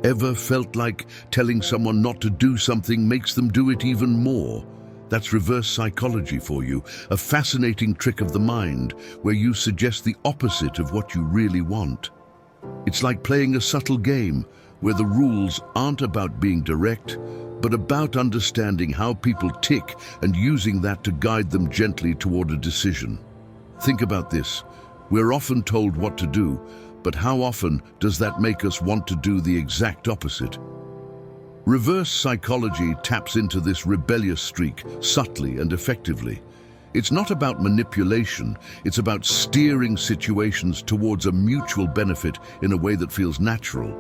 Ever felt like telling someone not to do something makes them do it even more? That's reverse psychology for you, a fascinating trick of the mind where you suggest the opposite of what you really want. It's like playing a subtle game where the rules aren't about being direct, but about understanding how people tick and using that to guide them gently toward a decision. Think about this. We're often told what to do, but how often does that make us want to do the exact opposite? Reverse psychology taps into this rebellious streak subtly and effectively. It's not about manipulation, it's about steering situations towards a mutual benefit in a way that feels natural.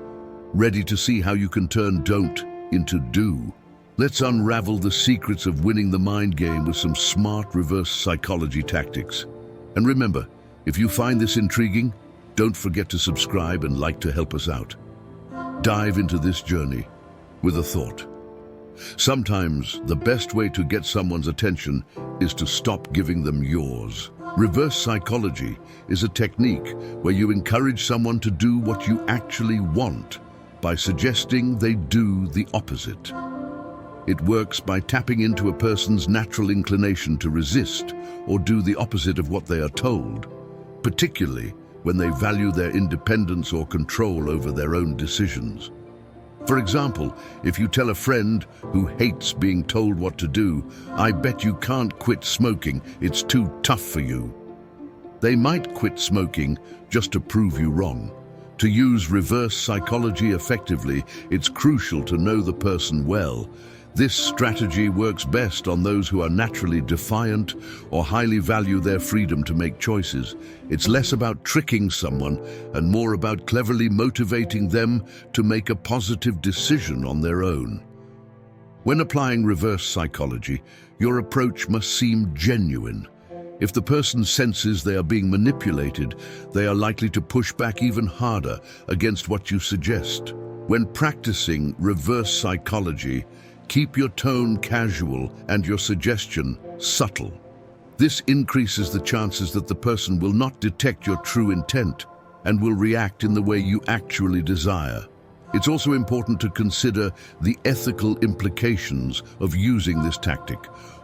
Ready to see how you can turn don't into do? Let's unravel the secrets of winning the mind game with some smart reverse psychology tactics. And remember, if you find this intriguing, don't forget to subscribe and like to help us out. Dive into this journey with a thought. Sometimes the best way to get someone's attention is to stop giving them yours. Reverse psychology is a technique where you encourage someone to do what you actually want by suggesting they do the opposite. It works by tapping into a person's natural inclination to resist or do the opposite of what they are told, particularly when they value their independence or control over their own decisions. For example, if you tell a friend who hates being told what to do, "I bet you can't quit smoking, it's too tough for you," they might quit smoking just to prove you wrong. To use reverse psychology effectively, it's crucial to know the person well. This strategy works best on those who are naturally defiant or highly value their freedom to make choices. It's less about tricking someone and more about cleverly motivating them to make a positive decision on their own. When applying reverse psychology, your approach must seem genuine. If the person senses they are being manipulated, they are likely to push back even harder against what you suggest. When practicing reverse psychology, keep your tone casual and your suggestion subtle. This increases the chances that the person will not detect your true intent and will react in the way you actually desire. It's also important to consider the ethical implications of using this tactic.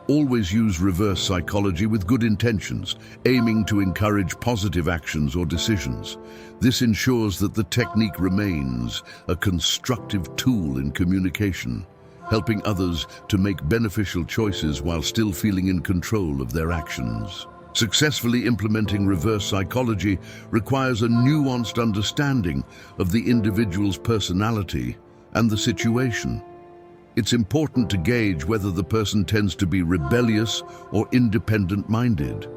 Always use reverse psychology with good intentions, aiming to encourage positive actions or decisions. This ensures that the technique remains a constructive tool in communication, helping others to make beneficial choices while still feeling in control of their actions. Successfully implementing reverse psychology requires a nuanced understanding of the individual's personality and the situation. It's important to gauge whether the person tends to be rebellious or independent-minded.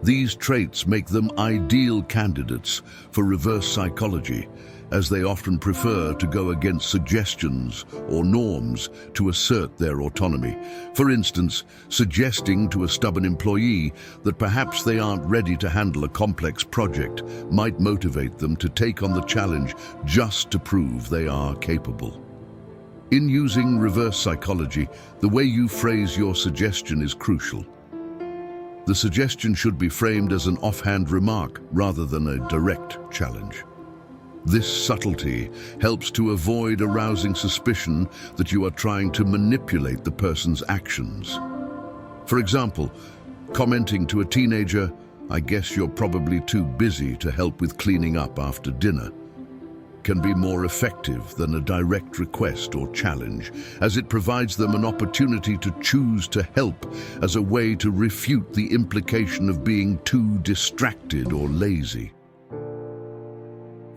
These traits make them ideal candidates for reverse psychology, as they often prefer to go against suggestions or norms to assert their autonomy. For instance, suggesting to a stubborn employee that perhaps they aren't ready to handle a complex project might motivate them to take on the challenge just to prove they are capable. In using reverse psychology, the way you phrase your suggestion is crucial. The suggestion should be framed as an offhand remark rather than a direct challenge. This subtlety helps to avoid arousing suspicion that you are trying to manipulate the person's actions. For example, commenting to a teenager, "I guess you're probably too busy to help with cleaning up after dinner," can be more effective than a direct request or challenge, as it provides them an opportunity to choose to help as a way to refute the implication of being too distracted or lazy.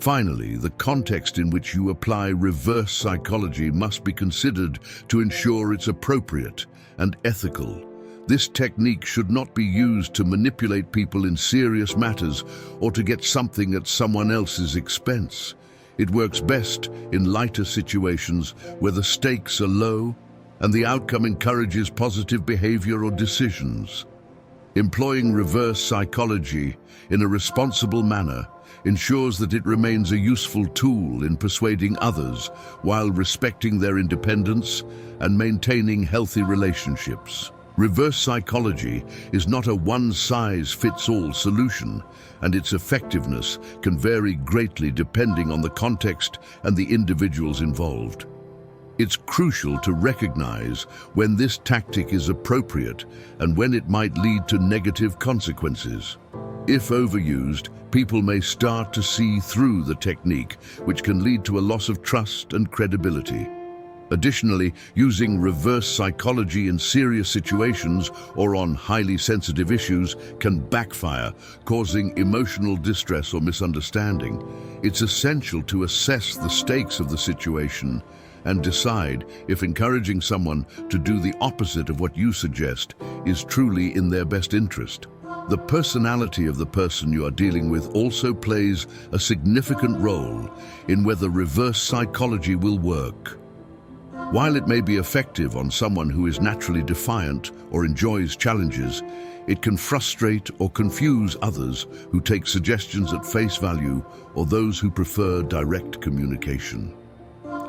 Finally, the context in which you apply reverse psychology must be considered to ensure it's appropriate and ethical. This technique should not be used to manipulate people in serious matters or to get something at someone else's expense. It works best in lighter situations where the stakes are low and the outcome encourages positive behavior or decisions. Employing reverse psychology in a responsible manner ensures that it remains a useful tool in persuading others while respecting their independence and maintaining healthy relationships. Reverse psychology is not a one-size-fits-all solution, and its effectiveness can vary greatly depending on the context and the individuals involved. It's crucial to recognize when this tactic is appropriate and when it might lead to negative consequences. If overused, people may start to see through the technique, which can lead to a loss of trust and credibility. Additionally, using reverse psychology in serious situations or on highly sensitive issues can backfire, causing emotional distress or misunderstanding. It's essential to assess the stakes of the situation and decide if encouraging someone to do the opposite of what you suggest is truly in their best interest. The personality of the person you are dealing with also plays a significant role in whether reverse psychology will work. While it may be effective on someone who is naturally defiant or enjoys challenges, it can frustrate or confuse others who take suggestions at face value or those who prefer direct communication.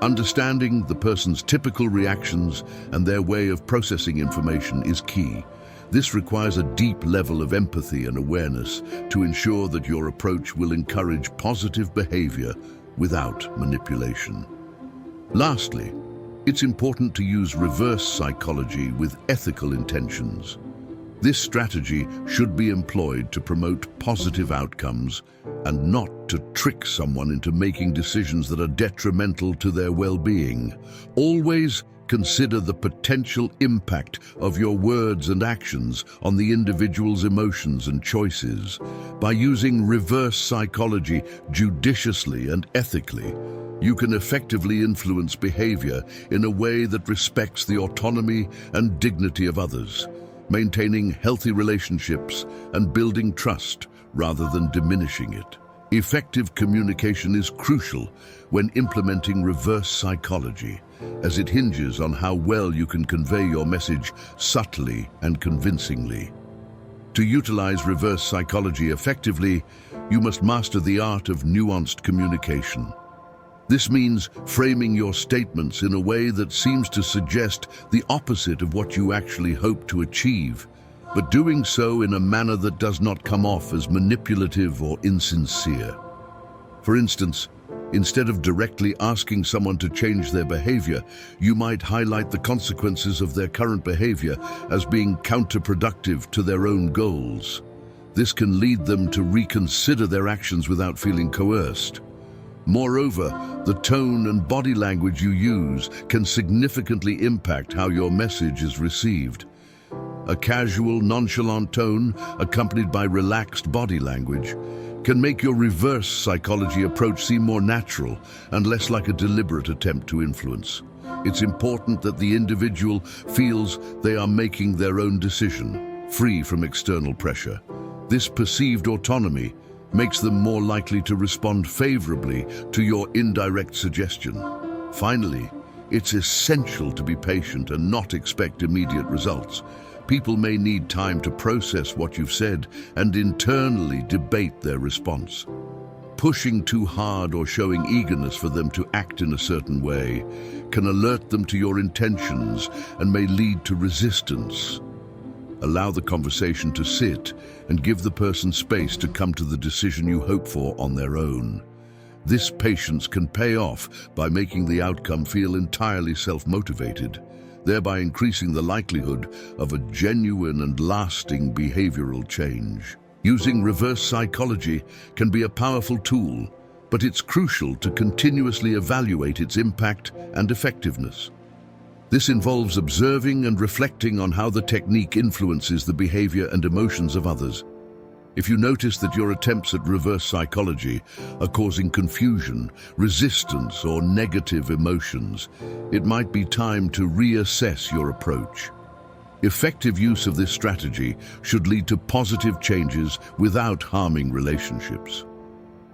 Understanding the person's typical reactions and their way of processing information is key. This requires a deep level of empathy and awareness to ensure that your approach will encourage positive behavior without manipulation. Lastly, it's important to use reverse psychology with ethical intentions. This strategy should be employed to promote positive outcomes and not to trick someone into making decisions that are detrimental to their well-being. Always consider the potential impact of your words and actions on the individual's emotions and choices. By using reverse psychology judiciously and ethically, you can effectively influence behavior in a way that respects the autonomy and dignity of others, maintaining healthy relationships and building trust rather than diminishing it. Effective communication is crucial when implementing reverse psychology, as it hinges on how well you can convey your message subtly and convincingly. To utilize reverse psychology effectively, you must master the art of nuanced communication. This means framing your statements in a way that seems to suggest the opposite of what you actually hope to achieve, but doing so in a manner that does not come off as manipulative or insincere. For instance, instead of directly asking someone to change their behavior, you might highlight the consequences of their current behavior as being counterproductive to their own goals. This can lead them to reconsider their actions without feeling coerced. Moreover, the tone and body language you use can significantly impact how your message is received. A casual, nonchalant tone, accompanied by relaxed body language, can make your reverse psychology approach seem more natural and less like a deliberate attempt to influence. It's important that the individual feels they are making their own decision, free from external pressure. This perceived autonomy makes them more likely to respond favorably to your indirect suggestion. Finally, it's essential to be patient and not expect immediate results. People may need time to process what you've said and internally debate their response. Pushing too hard or showing eagerness for them to act in a certain way can alert them to your intentions and may lead to resistance. Allow the conversation to sit and give the person space to come to the decision you hope for on their own. This patience can pay off by making the outcome feel entirely self-motivated, thereby increasing the likelihood of a genuine and lasting behavioral change. Using reverse psychology can be a powerful tool, but it's crucial to continuously evaluate its impact and effectiveness. This involves observing and reflecting on how the technique influences the behavior and emotions of others. If you notice that your attempts at reverse psychology are causing confusion, resistance, or negative emotions, it might be time to reassess your approach. Effective use of this strategy should lead to positive changes without harming relationships.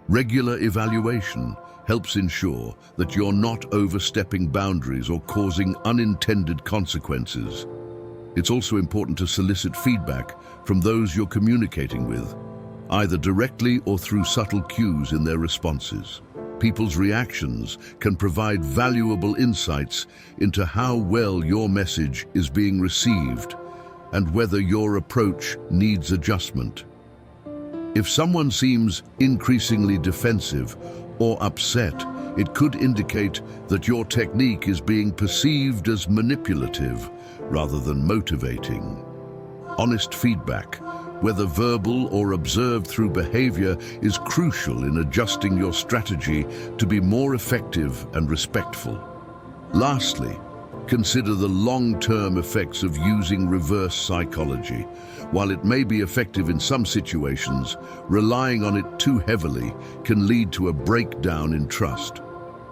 Regular evaluation helps ensure that you're not overstepping boundaries or causing unintended consequences. It's also important to solicit feedback from those you're communicating with, either directly or through subtle cues in their responses. People's reactions can provide valuable insights into how well your message is being received, and whether your approach needs adjustment. If someone seems increasingly defensive or upset, it could indicate that your technique is being perceived as manipulative rather than motivating. Honest feedback, whether verbal or observed through behavior, is crucial in adjusting your strategy to be more effective and respectful. Lastly, consider the long-term effects of using reverse psychology. While it may be effective in some situations, relying on it too heavily can lead to a breakdown in trust.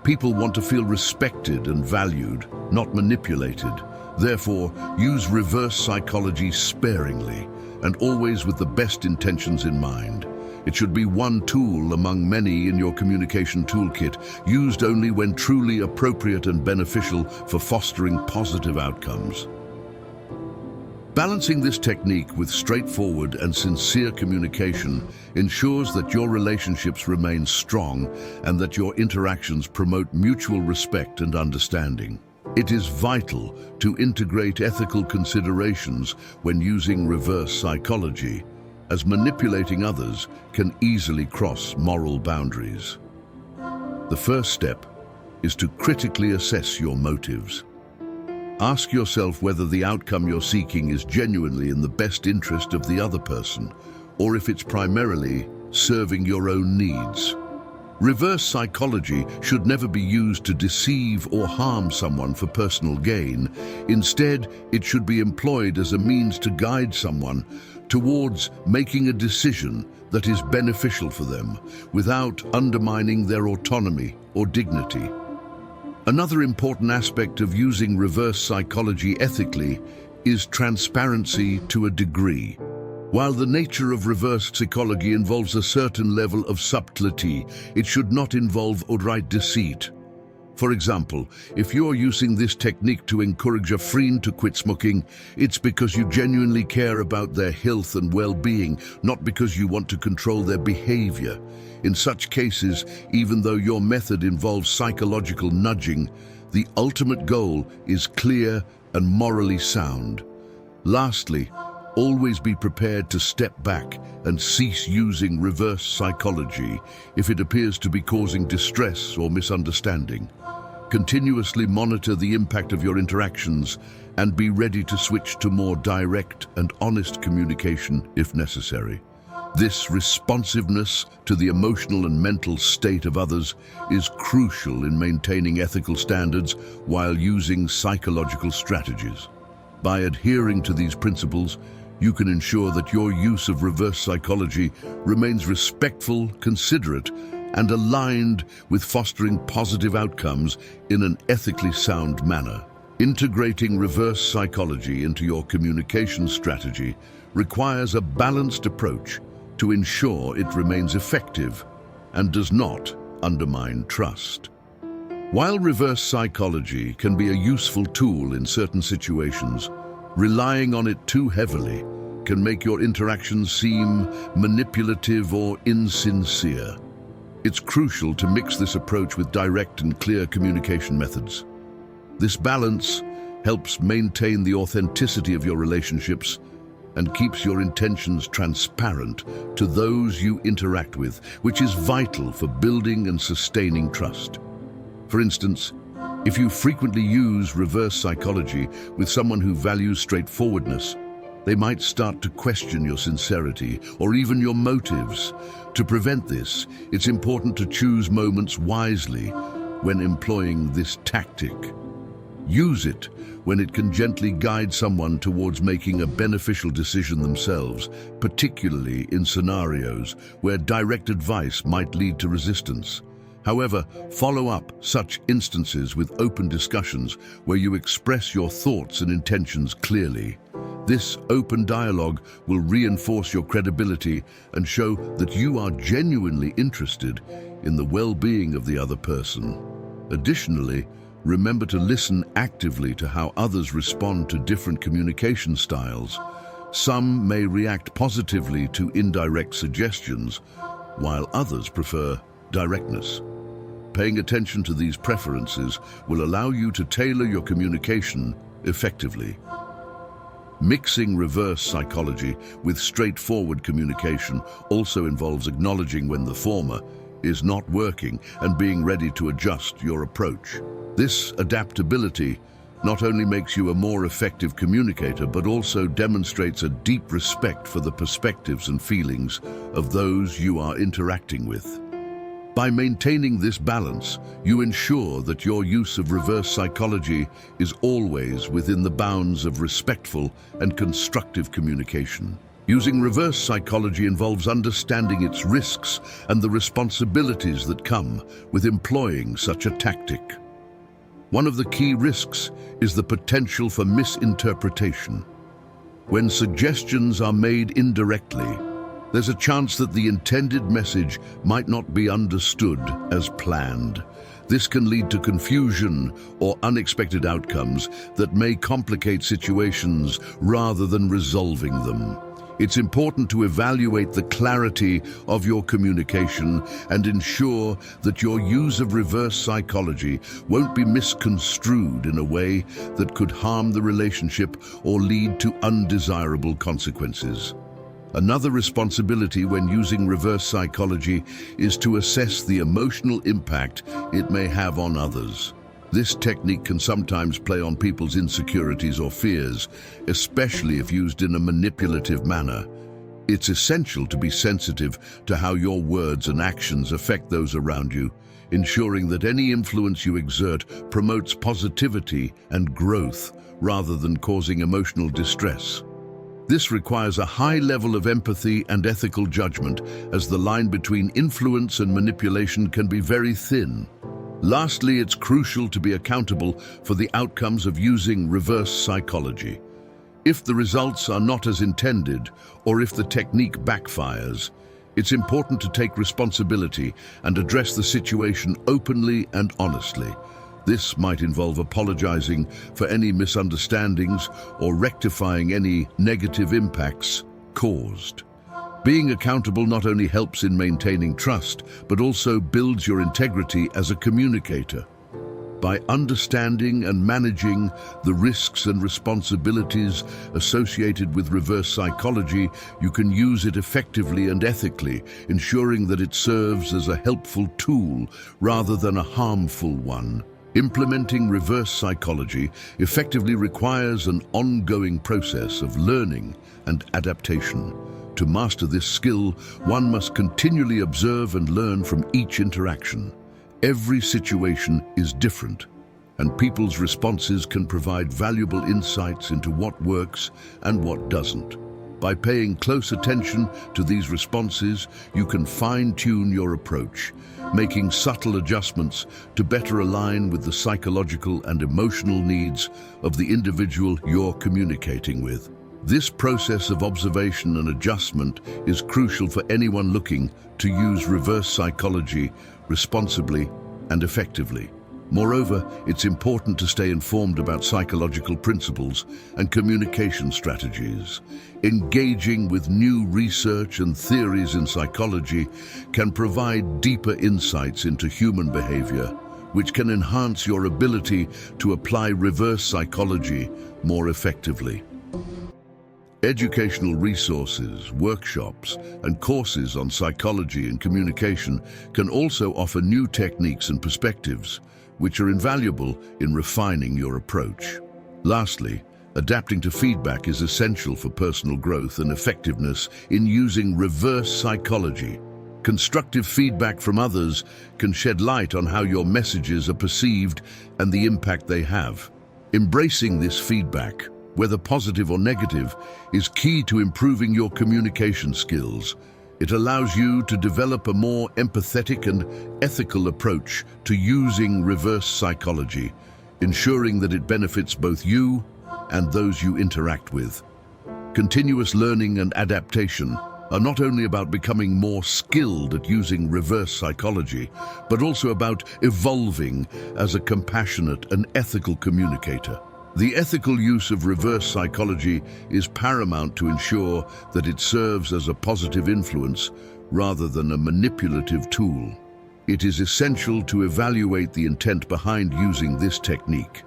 People want to feel respected and valued, not manipulated. Therefore, use reverse psychology sparingly and always with the best intentions in mind. It should be one tool among many in your communication toolkit, used only when truly appropriate and beneficial for fostering positive outcomes. Balancing this technique with straightforward and sincere communication ensures that your relationships remain strong and that your interactions promote mutual respect and understanding. It is vital to integrate ethical considerations when using reverse psychology, as manipulating others can easily cross moral boundaries. The first step is to critically assess your motives. Ask yourself whether the outcome you're seeking is genuinely in the best interest of the other person, or if it's primarily serving your own needs. Reverse psychology should never be used to deceive or harm someone for personal gain. Instead, it should be employed as a means to guide someone towards making a decision that is beneficial for them, without undermining their autonomy or dignity. Another important aspect of using reverse psychology ethically is transparency to a degree. While the nature of reverse psychology involves a certain level of subtlety, it should not involve outright deceit. For example, if you're using this technique to encourage a friend to quit smoking, it's because you genuinely care about their health and well-being, not because you want to control their behavior. In such cases, even though your method involves psychological nudging, the ultimate goal is clear and morally sound. Lastly, always be prepared to step back and cease using reverse psychology if it appears to be causing distress or misunderstanding. Continuously monitor the impact of your interactions and be ready to switch to more direct and honest communication if necessary. This responsiveness to the emotional and mental state of others is crucial in maintaining ethical standards while using psychological strategies. By adhering to these principles, you can ensure that your use of reverse psychology remains respectful, considerate, and aligned with fostering positive outcomes in an ethically sound manner. Integrating reverse psychology into your communication strategy requires a balanced approach to ensure it remains effective and does not undermine trust. While reverse psychology can be a useful tool in certain situations, relying on it too heavily can make your interactions seem manipulative or insincere. It's crucial to mix this approach with direct and clear communication methods. This balance helps maintain the authenticity of your relationships and keeps your intentions transparent to those you interact with, which is vital for building and sustaining trust. For instance, if you frequently use reverse psychology with someone who values straightforwardness, they might start to question your sincerity or even your motives. To prevent this, it's important to choose moments wisely when employing this tactic. Use it when it can gently guide someone towards making a beneficial decision themselves, particularly in scenarios where direct advice might lead to resistance. However, follow up such instances with open discussions where you express your thoughts and intentions clearly. This open dialogue will reinforce your credibility and show that you are genuinely interested in the well-being of the other person. Additionally, remember to listen actively to how others respond to different communication styles. Some may react positively to indirect suggestions, while others prefer directness. Paying attention to these preferences will allow you to tailor your communication effectively. Mixing reverse psychology with straightforward communication also involves acknowledging when the former is not working and being ready to adjust your approach. This adaptability not only makes you a more effective communicator, but also demonstrates a deep respect for the perspectives and feelings of those you are interacting with. By maintaining this balance, you ensure that your use of reverse psychology is always within the bounds of respectful and constructive communication. Using reverse psychology involves understanding its risks and the responsibilities that come with employing such a tactic. One of the key risks is the potential for misinterpretation. When suggestions are made indirectly, there's a chance that the intended message might not be understood as planned. This can lead to confusion or unexpected outcomes that may complicate situations rather than resolving them. It's important to evaluate the clarity of your communication and ensure that your use of reverse psychology won't be misconstrued in a way that could harm the relationship or lead to undesirable consequences. Another responsibility when using reverse psychology is to assess the emotional impact it may have on others. This technique can sometimes play on people's insecurities or fears, especially if used in a manipulative manner. It's essential to be sensitive to how your words and actions affect those around you, ensuring that any influence you exert promotes positivity and growth rather than causing emotional distress. This requires a high level of empathy and ethical judgment, as the line between influence and manipulation can be very thin. Lastly, it's crucial to be accountable for the outcomes of using reverse psychology. If the results are not as intended, or if the technique backfires, it's important to take responsibility and address the situation openly and honestly. This might involve apologizing for any misunderstandings or rectifying any negative impacts caused. Being accountable not only helps in maintaining trust, but also builds your integrity as a communicator. By understanding and managing the risks and responsibilities associated with reverse psychology, you can use it effectively and ethically, ensuring that it serves as a helpful tool rather than a harmful one. Implementing reverse psychology effectively requires an ongoing process of learning and adaptation. To master this skill, one must continually observe and learn from each interaction. Every situation is different, and people's responses can provide valuable insights into what works and what doesn't. By paying close attention to these responses, you can fine-tune your approach, making subtle adjustments to better align with the psychological and emotional needs of the individual you're communicating with. This process of observation and adjustment is crucial for anyone looking to use reverse psychology responsibly and effectively. Moreover, it's important to stay informed about psychological principles and communication strategies. Engaging with new research and theories in psychology can provide deeper insights into human behavior, which can enhance your ability to apply reverse psychology more effectively. Educational resources, workshops, and courses on psychology and communication can also offer new techniques and perspectives, which are invaluable in refining your approach. Lastly, adapting to feedback is essential for personal growth and effectiveness in using reverse psychology. Constructive feedback from others can shed light on how your messages are perceived and the impact they have. Embracing this feedback, whether positive or negative, is key to improving your communication skills. It allows you to develop a more empathetic and ethical approach to using reverse psychology, ensuring that it benefits both you and those you interact with. Continuous learning and adaptation are not only about becoming more skilled at using reverse psychology, but also about evolving as a compassionate and ethical communicator. The ethical use of reverse psychology is paramount to ensure that it serves as a positive influence rather than a manipulative tool. It is essential to evaluate the intent behind using this technique.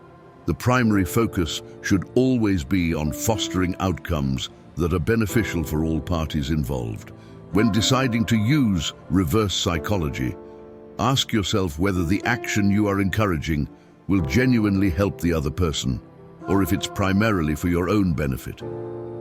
The primary focus should always be on fostering outcomes that are beneficial for all parties involved. When deciding to use reverse psychology, ask yourself whether the action you are encouraging will genuinely help the other person, or if it's primarily for your own benefit.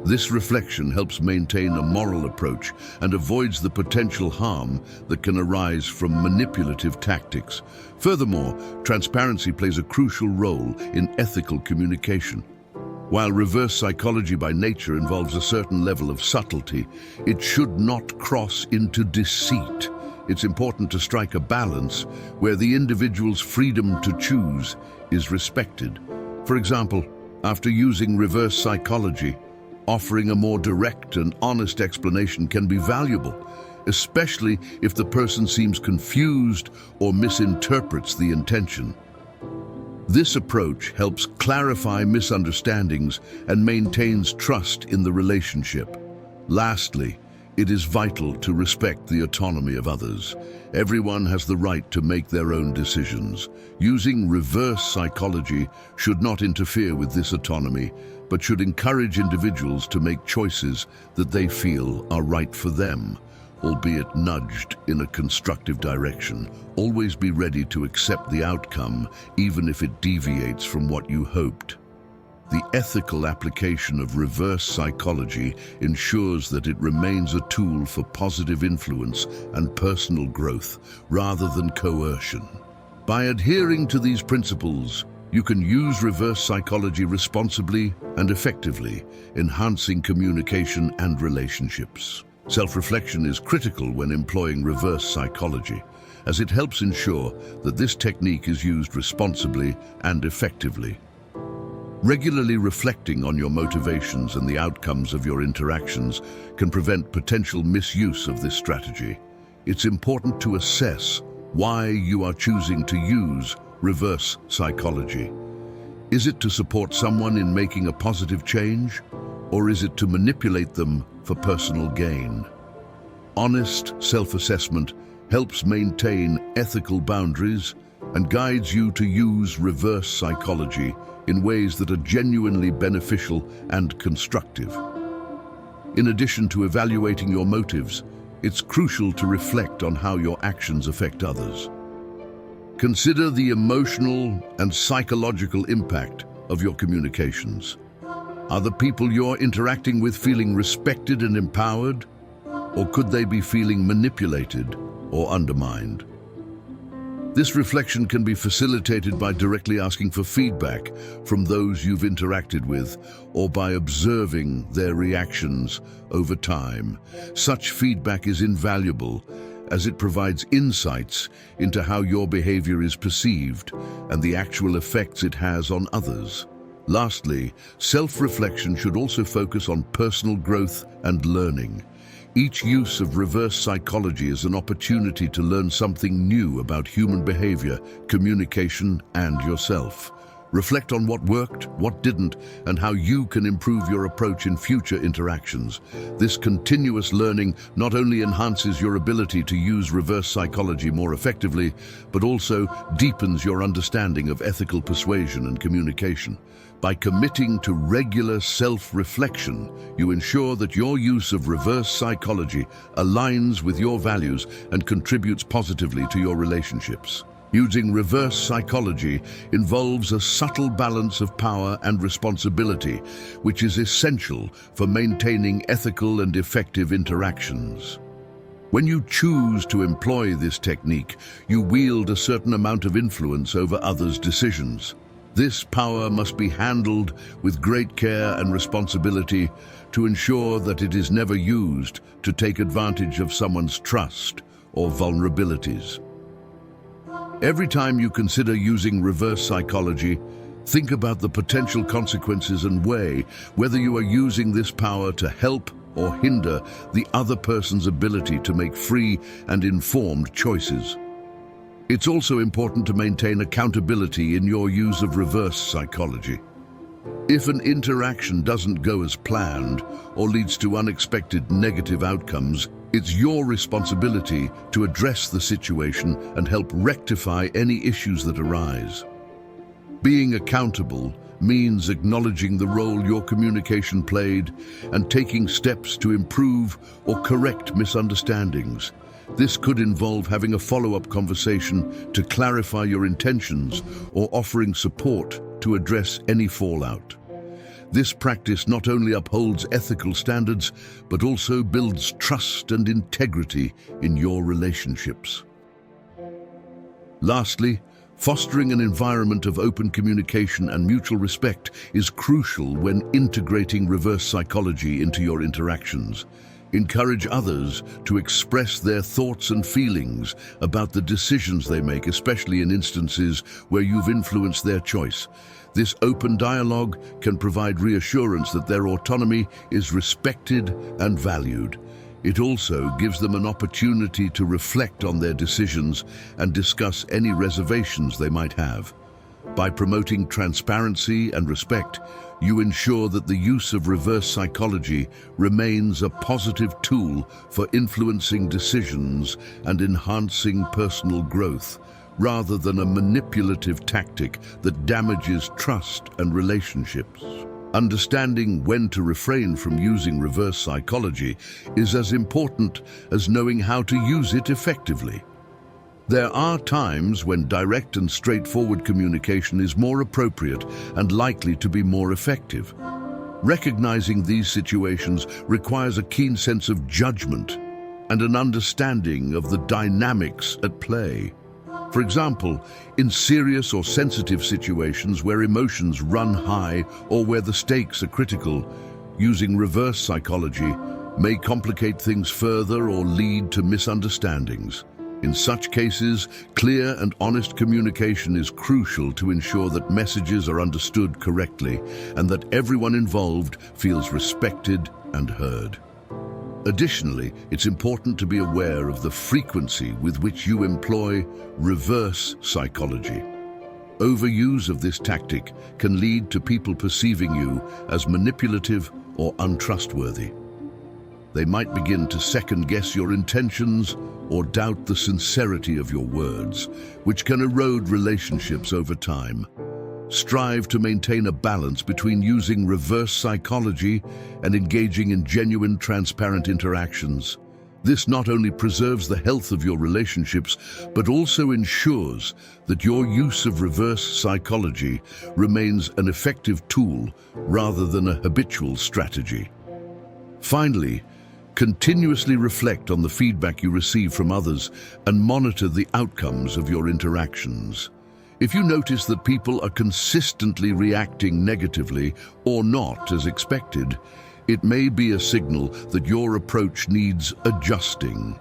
This reflection helps maintain a moral approach and avoids the potential harm that can arise from manipulative tactics. Furthermore, transparency plays a crucial role in ethical communication. While reverse psychology by nature involves a certain level of subtlety, it should not cross into deceit. It's important to strike a balance where the individual's freedom to choose is respected. For example, after using reverse psychology, offering a more direct and honest explanation can be valuable, especially if the person seems confused or misinterprets the intention. This approach helps clarify misunderstandings and maintains trust in the relationship. Lastly, it is vital to respect the autonomy of others. Everyone has the right to make their own decisions. Using reverse psychology should not interfere with this autonomy, but should encourage individuals to make choices that they feel are right for them, albeit nudged in a constructive direction. Always be ready to accept the outcome, even if it deviates from what you hoped. The ethical application of reverse psychology ensures that it remains a tool for positive influence and personal growth, rather than coercion. By adhering to these principles, you can use reverse psychology responsibly and effectively, enhancing communication and relationships. Self-reflection is critical when employing reverse psychology, as it helps ensure that this technique is used responsibly and effectively. Regularly reflecting on your motivations and the outcomes of your interactions can prevent potential misuse of this strategy. It's important to assess why you are choosing to use reverse psychology. Is it to support someone in making a positive change, or is it to manipulate them for personal gain? Honest self-assessment helps maintain ethical boundaries and guides you to use reverse psychology in ways that are genuinely beneficial and constructive. In addition to evaluating your motives, it's crucial to reflect on how your actions affect others. Consider the emotional and psychological impact of your communications. Are the people you're interacting with feeling respected and empowered, or could they be feeling manipulated or undermined? This reflection can be facilitated by directly asking for feedback from those you've interacted with, or by observing their reactions over time. Such feedback is invaluable, as it provides insights into how your behavior is perceived and the actual effects it has on others. Lastly, self-reflection should also focus on personal growth and learning. Each use of reverse psychology is an opportunity to learn something new about human behavior, communication, and yourself. Reflect on what worked, what didn't, and how you can improve your approach in future interactions. This continuous learning not only enhances your ability to use reverse psychology more effectively, but also deepens your understanding of ethical persuasion and communication. By committing to regular self-reflection, you ensure that your use of reverse psychology aligns with your values and contributes positively to your relationships. Using reverse psychology involves a subtle balance of power and responsibility, which is essential for maintaining ethical and effective interactions. When you choose to employ this technique, you wield a certain amount of influence over others' decisions. This power must be handled with great care and responsibility to ensure that it is never used to take advantage of someone's trust or vulnerabilities. Every time you consider using reverse psychology, think about the potential consequences and weigh whether you are using this power to help or hinder the other person's ability to make free and informed choices. It's also important to maintain accountability in your use of reverse psychology. If an interaction doesn't go as planned or leads to unexpected negative outcomes, it's your responsibility to address the situation and help rectify any issues that arise. Being accountable means acknowledging the role your communication played and taking steps to improve or correct misunderstandings. This could involve having a follow-up conversation to clarify your intentions or offering support to address any fallout. This practice not only upholds ethical standards, but also builds trust and integrity in your relationships. Lastly, fostering an environment of open communication and mutual respect is crucial when integrating reverse psychology into your interactions. Encourage others to express their thoughts and feelings about the decisions they make, especially in instances where you've influenced their choice. This open dialogue can provide reassurance that their autonomy is respected and valued. It also gives them an opportunity to reflect on their decisions and discuss any reservations they might have. By promoting transparency and respect, you ensure that the use of reverse psychology remains a positive tool for influencing decisions and enhancing personal growth, rather than a manipulative tactic that damages trust and relationships. Understanding when to refrain from using reverse psychology is as important as knowing how to use it effectively. There are times when direct and straightforward communication is more appropriate and likely to be more effective. Recognizing these situations requires a keen sense of judgment and an understanding of the dynamics at play. For example, in serious or sensitive situations where emotions run high or where the stakes are critical, using reverse psychology may complicate things further or lead to misunderstandings. In such cases, clear and honest communication is crucial to ensure that messages are understood correctly and that everyone involved feels respected and heard. Additionally, it's important to be aware of the frequency with which you employ reverse psychology. Overuse of this tactic can lead to people perceiving you as manipulative or untrustworthy. They might begin to second-guess your intentions or doubt the sincerity of your words, which can erode relationships over time. Strive to maintain a balance between using reverse psychology and engaging in genuine, transparent interactions. This not only preserves the health of your relationships, but also ensures that your use of reverse psychology remains an effective tool rather than a habitual strategy. Finally, continuously reflect on the feedback you receive from others and monitor the outcomes of your interactions. If you notice that people are consistently reacting negatively or not as expected, it may be a signal that your approach needs adjusting.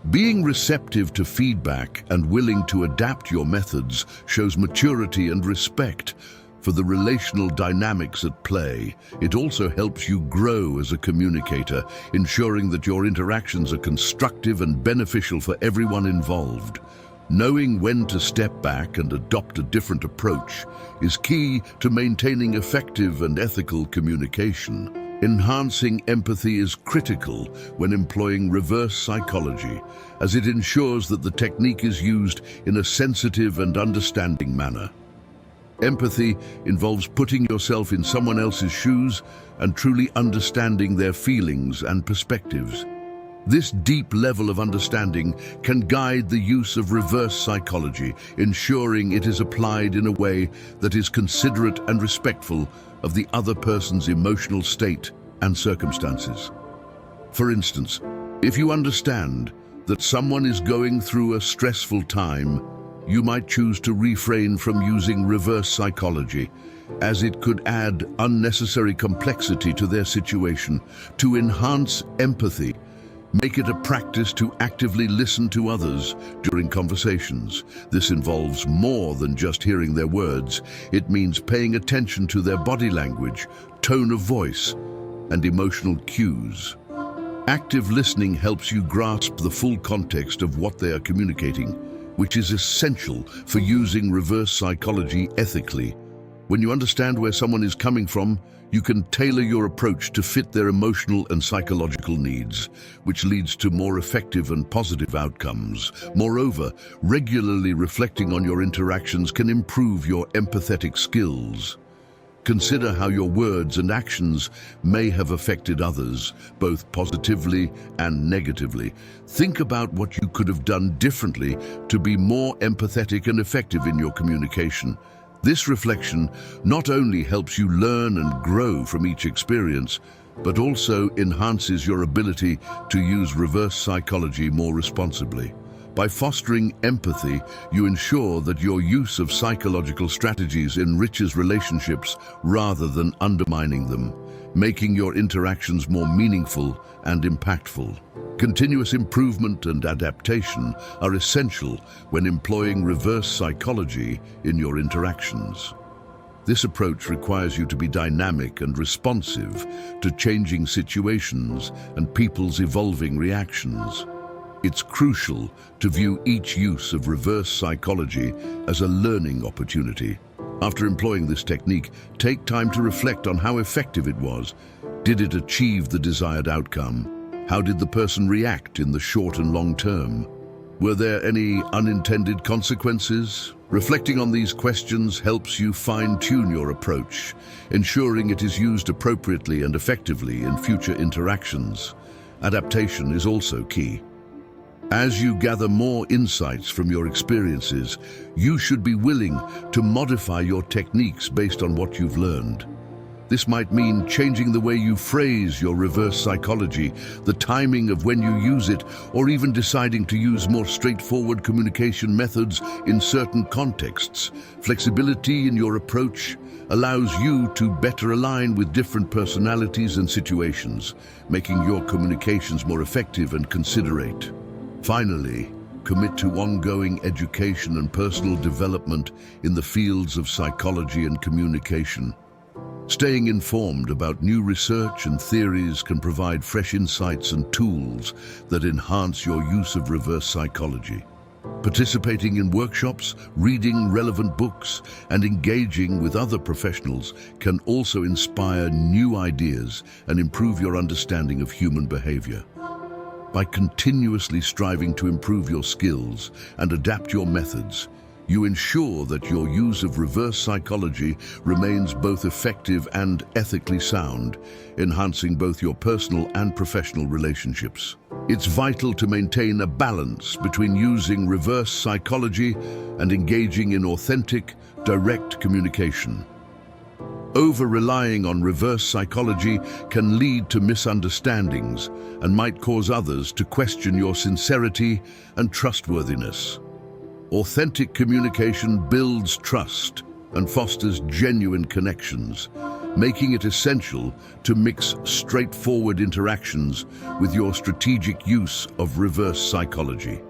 Being receptive to feedback and willing to adapt your methods shows maturity and respect for the relational dynamics at play. It also helps you grow as a communicator, ensuring that your interactions are constructive and beneficial for everyone involved. Knowing when to step back and adopt a different approach is key to maintaining effective and ethical communication. Enhancing empathy is critical when employing reverse psychology, as it ensures that the technique is used in a sensitive and understanding manner. Empathy involves putting yourself in someone else's shoes and truly understanding their feelings and perspectives. This deep level of understanding can guide the use of reverse psychology, ensuring it is applied in a way that is considerate and respectful of the other person's emotional state and circumstances. For instance, if you understand that someone is going through a stressful time, you might choose to refrain from using reverse psychology, as it could add unnecessary complexity to their situation. To enhance empathy, make it a practice to actively listen to others during conversations. This involves more than just hearing their words. It means paying attention to their body language, tone of voice, and emotional cues. Active listening helps you grasp the full context of what they are communicating, which is essential for using reverse psychology ethically. When you understand where someone is coming from, you can tailor your approach to fit their emotional and psychological needs, which leads to more effective and positive outcomes. Moreover, regularly reflecting on your interactions can improve your empathetic skills. Consider how your words and actions may have affected others, both positively and negatively. Think about what you could have done differently to be more empathetic and effective in your communication. This reflection not only helps you learn and grow from each experience, but also enhances your ability to use reverse psychology more responsibly. By fostering empathy, you ensure that your use of psychological strategies enriches relationships rather than undermining them, making your interactions more meaningful and impactful. Continuous improvement and adaptation are essential when employing reverse psychology in your interactions. This approach requires you to be dynamic and responsive to changing situations and people's evolving reactions. It's crucial to view each use of reverse psychology as a learning opportunity. After employing this technique, take time to reflect on how effective it was. Did it achieve the desired outcome? How did the person react in the short and long term? Were there any unintended consequences? Reflecting on these questions helps you fine-tune your approach, ensuring it is used appropriately and effectively in future interactions. Adaptation is also key. As you gather more insights from your experiences, you should be willing to modify your techniques based on what you've learned. This might mean changing the way you phrase your reverse psychology, the timing of when you use it, or even deciding to use more straightforward communication methods in certain contexts. Flexibility in your approach allows you to better align with different personalities and situations, making your communications more effective and considerate. Finally, commit to ongoing education and personal development in the fields of psychology and communication. Staying informed about new research and theories can provide fresh insights and tools that enhance your use of reverse psychology. Participating in workshops, reading relevant books, and engaging with other professionals can also inspire new ideas and improve your understanding of human behavior. By continuously striving to improve your skills and adapt your methods, you ensure that your use of reverse psychology remains both effective and ethically sound, enhancing both your personal and professional relationships. It's vital to maintain a balance between using reverse psychology and engaging in authentic, direct communication. Over-relying on reverse psychology can lead to misunderstandings and might cause others to question your sincerity and trustworthiness. Authentic communication builds trust and fosters genuine connections, making it essential to mix straightforward interactions with your strategic use of reverse psychology.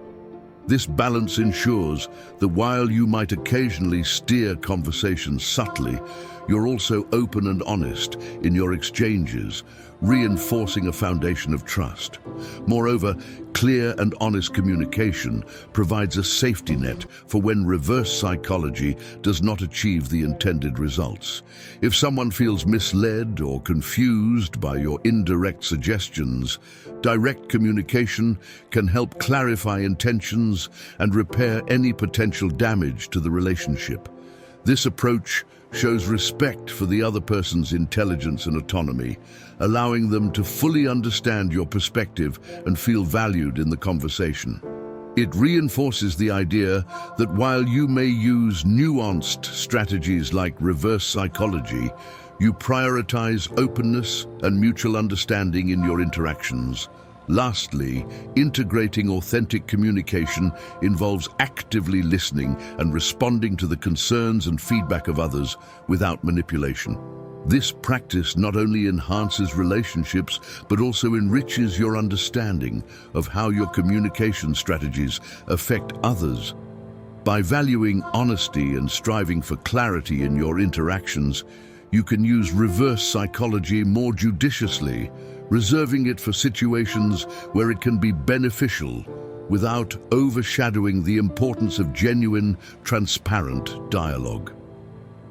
This balance ensures that while you might occasionally steer conversations subtly, you're also open and honest in your exchanges, reinforcing a foundation of trust. Moreover, clear and honest communication provides a safety net for when reverse psychology does not achieve the intended results. If someone feels misled or confused by your indirect suggestions, direct communication can help clarify intentions and repair any potential damage to the relationship. This approach shows respect for the other person's intelligence and autonomy, allowing them to fully understand your perspective and feel valued in the conversation. It reinforces the idea that while you may use nuanced strategies like reverse psychology, you prioritize openness and mutual understanding in your interactions. Lastly, integrating authentic communication involves actively listening and responding to the concerns and feedback of others without manipulation. This practice not only enhances relationships, but also enriches your understanding of how your communication strategies affect others. By valuing honesty and striving for clarity in your interactions, you can use reverse psychology more judiciously, reserving it for situations where it can be beneficial without overshadowing the importance of genuine, transparent dialogue.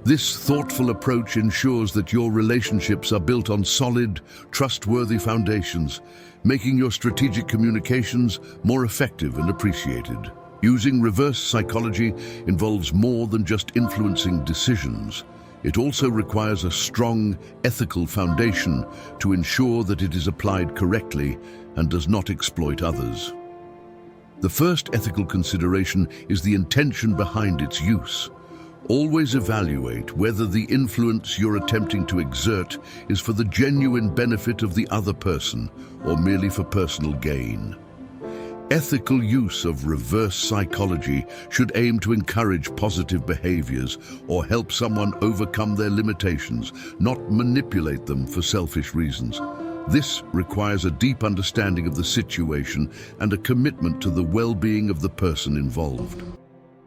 This thoughtful approach ensures that your relationships are built on solid, trustworthy foundations, making your strategic communications more effective and appreciated. Using reverse psychology involves more than just influencing decisions. It also requires a strong ethical foundation to ensure that it is applied correctly and does not exploit others. The first ethical consideration is the intention behind its use. Always evaluate whether the influence you're attempting to exert is for the genuine benefit of the other person or merely for personal gain. Ethical use of reverse psychology should aim to encourage positive behaviors or help someone overcome their limitations, not manipulate them for selfish reasons. This requires a deep understanding of the situation and a commitment to the well-being of the person involved.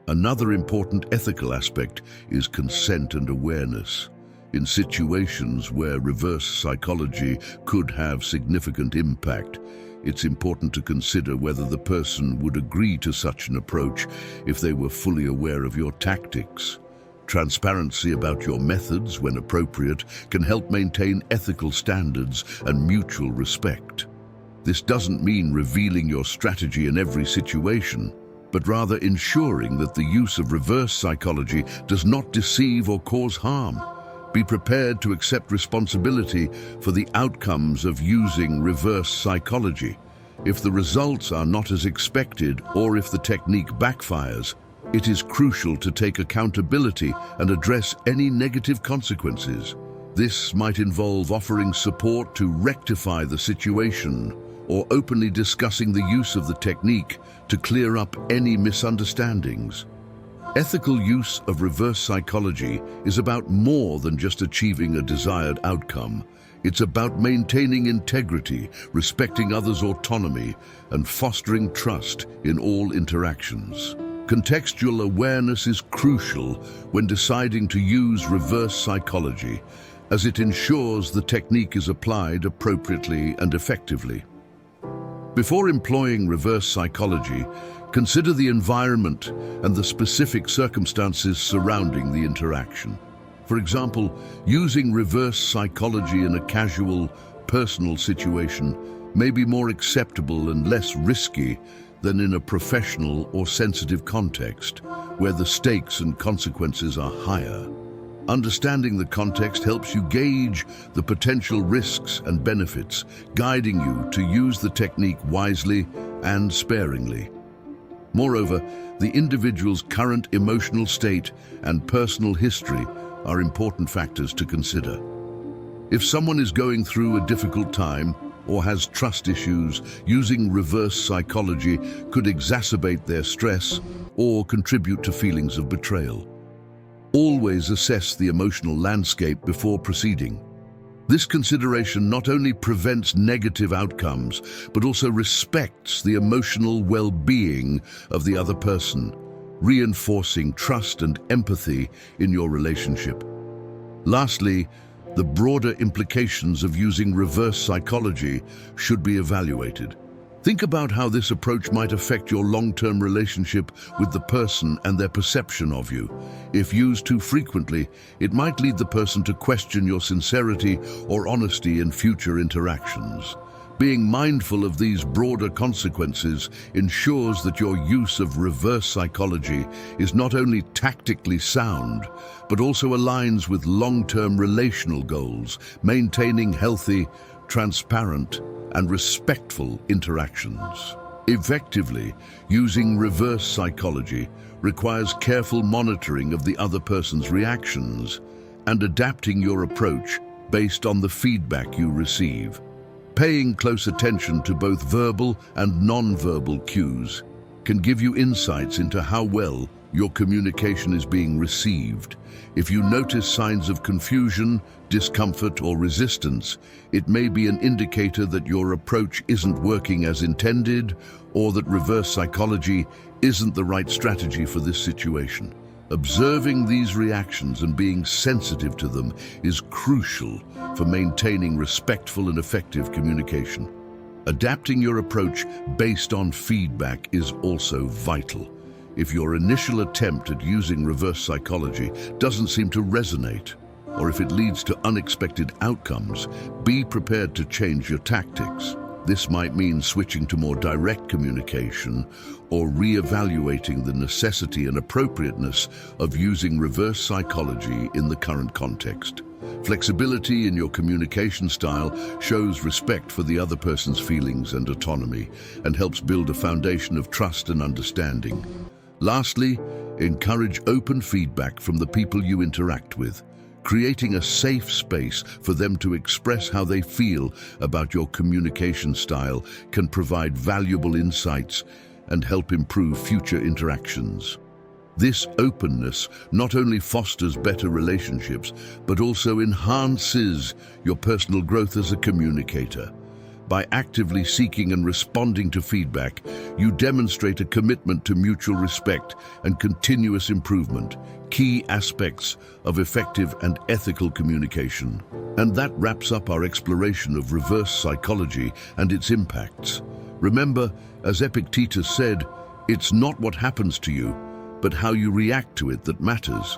Another important ethical aspect is consent and awareness. In situations where reverse psychology could have significant impact, it's important to consider whether the person would agree to such an approach if they were fully aware of your tactics. Transparency about your methods, when appropriate, can help maintain ethical standards and mutual respect. This doesn't mean revealing your strategy in every situation, but rather ensuring that the use of reverse psychology does not deceive or cause harm. Be prepared to accept responsibility for the outcomes of using reverse psychology. If the results are not as expected or if the technique backfires, it is crucial to take accountability and address any negative consequences. This might involve offering support to rectify the situation or openly discussing the use of the technique to clear up any misunderstandings. Ethical use of reverse psychology is about more than just achieving a desired outcome. It's about maintaining integrity, respecting others' autonomy, and fostering trust in all interactions. Contextual awareness is crucial when deciding to use reverse psychology, as it ensures the technique is applied appropriately and effectively. Before employing reverse psychology, consider the environment and the specific circumstances surrounding the interaction. For example, using reverse psychology in a casual, personal situation may be more acceptable and less risky than in a professional or sensitive context, where the stakes and consequences are higher. Understanding the context helps you gauge the potential risks and benefits, guiding you to use the technique wisely and sparingly. Moreover, the individual's current emotional state and personal history are important factors to consider. If someone is going through a difficult time or has trust issues, using reverse psychology could exacerbate their stress or contribute to feelings of betrayal. Always assess the emotional landscape before proceeding. This consideration not only prevents negative outcomes, but also respects the emotional well-being of the other person, reinforcing trust and empathy in your relationship. Lastly, the broader implications of using reverse psychology should be evaluated. Think about how this approach might affect your long-term relationship with the person and their perception of you. If used too frequently, it might lead the person to question your sincerity or honesty in future interactions. Being mindful of these broader consequences ensures that your use of reverse psychology is not only tactically sound, but also aligns with long-term relational goals, maintaining healthy, transparent, and respectful interactions. Effectively, using reverse psychology requires careful monitoring of the other person's reactions and adapting your approach based on the feedback you receive. Paying close attention to both verbal and non-verbal cues can give you insights into how well your communication is being received. If you notice signs of confusion, discomfort, or resistance, it may be an indicator that your approach isn't working as intended, or that reverse psychology isn't the right strategy for this situation. Observing these reactions and being sensitive to them is crucial for maintaining respectful and effective communication. Adapting your approach based on feedback is also vital. If your initial attempt at using reverse psychology doesn't seem to resonate, or if it leads to unexpected outcomes, be prepared to change your tactics. This might mean switching to more direct communication or re-evaluating the necessity and appropriateness of using reverse psychology in the current context. Flexibility in your communication style shows respect for the other person's feelings and autonomy and helps build a foundation of trust and understanding. Lastly, encourage open feedback from the people you interact with, creating a safe space for them to express how they feel about your communication style can provide valuable insights and help improve future interactions. This openness not only fosters better relationships, but also enhances your personal growth as a communicator. By actively seeking and responding to feedback, you demonstrate a commitment to mutual respect and continuous improvement, key aspects of effective and ethical communication. And that wraps up our exploration of reverse psychology and its impacts. Remember, as Epictetus said, it's not what happens to you, but how you react to it that matters.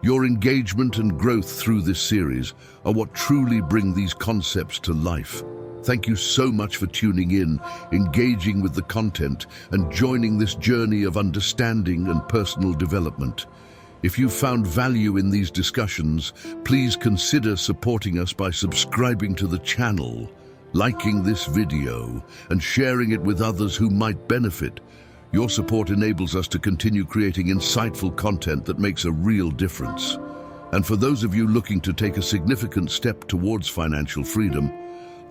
Your engagement and growth through this series are what truly bring these concepts to life. Thank you so much for tuning in, engaging with the content, and joining this journey of understanding and personal development. If you found value in these discussions, please consider supporting us by subscribing to the channel, liking this video, and sharing it with others who might benefit. Your support enables us to continue creating insightful content that makes a real difference. And for those of you looking to take a significant step towards financial freedom,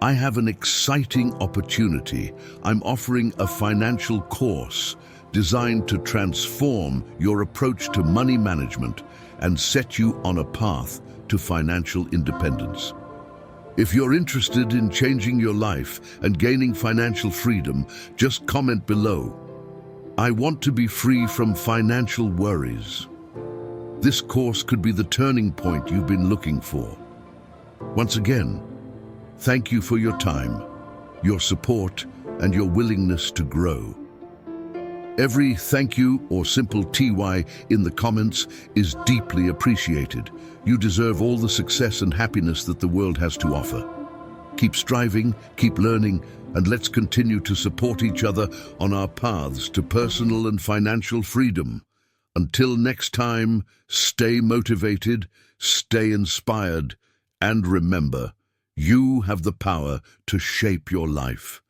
I have an exciting opportunity. I'm offering a financial course designed to transform your approach to money management and set you on a path to financial independence. If you're interested in changing your life and gaining financial freedom, just comment below. I want to be free from financial worries. This course could be the turning point you've been looking for. Once again, thank you for your time, your support, and your willingness to grow. Every thank you or simple TY in the comments is deeply appreciated. You deserve all the success and happiness that the world has to offer. Keep striving, keep learning, and let's continue to support each other on our paths to personal and financial freedom. Until next time, stay motivated, stay inspired, and remember, you have the power to shape your life.